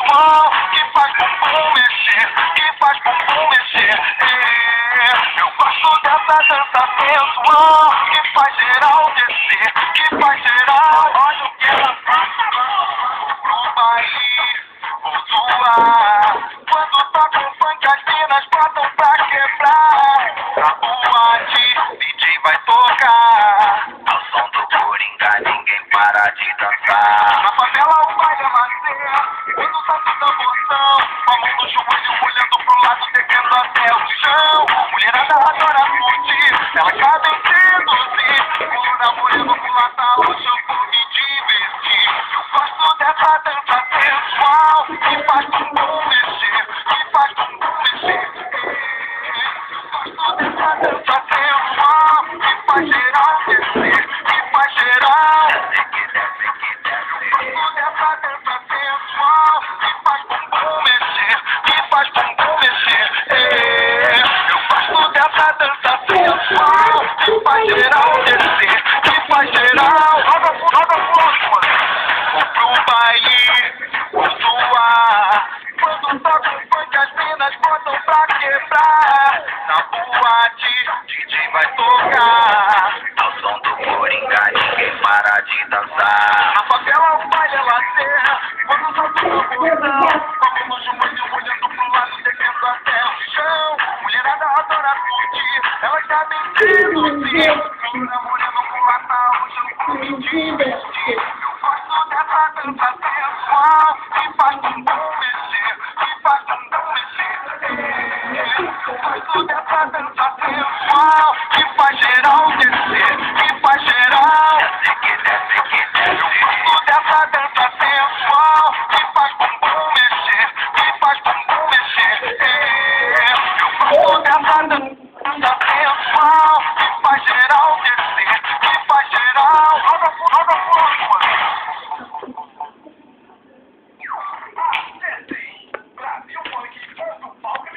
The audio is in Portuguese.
sensual, que faz bumbum mexer, que faz bumbum mexer. Eu gosto dessa dança sensual, que faz geral descer, que faz geral. Olha o que ela faz. Pro baile, vou zoar. Quando toca um funk, as minas botam pra quebrar. Na boate, DJ vai tocar. Ao som do Coringa, ninguém para de dançar. Na favela o baile é macia, quando sai do tamborzão, com a mão no joelho, olhando pro lado, descendo até o chão. Mulherada adora curtir, ela cabe em seduzir. Loura moreno com lata, hoje eu vou me divertir. Eu gosto dessa dança sensual, que faz bumbum mexer, que faz bumbum mexer. Eu gosto dessa dança sensual, que faz geral descer, que faz geral. Eu gosto dessa dança sensual, que faz bumbum mexer, que faz bumbum mexer. Eu gosto dessa dança sensual, que faz geral descer, que faz geral. Joga forte, mano. Vou pro baile, vou zoar. Quando toca um funk, as minas botam pra quebrar. Na boate, DJ vai tocar. Ao som do Coringa, ninguém para de dançar. Na favela o baile é lazer, quando toca um tamborzão, com a mão no joelho, olhando pro lado, descendo até o chão. Mulherada adora curtir, ela já bem seduzir. Loura moreno com lata, hoje eu vou me divertir. Eu gosto dessa dança sensual, que faz bumbum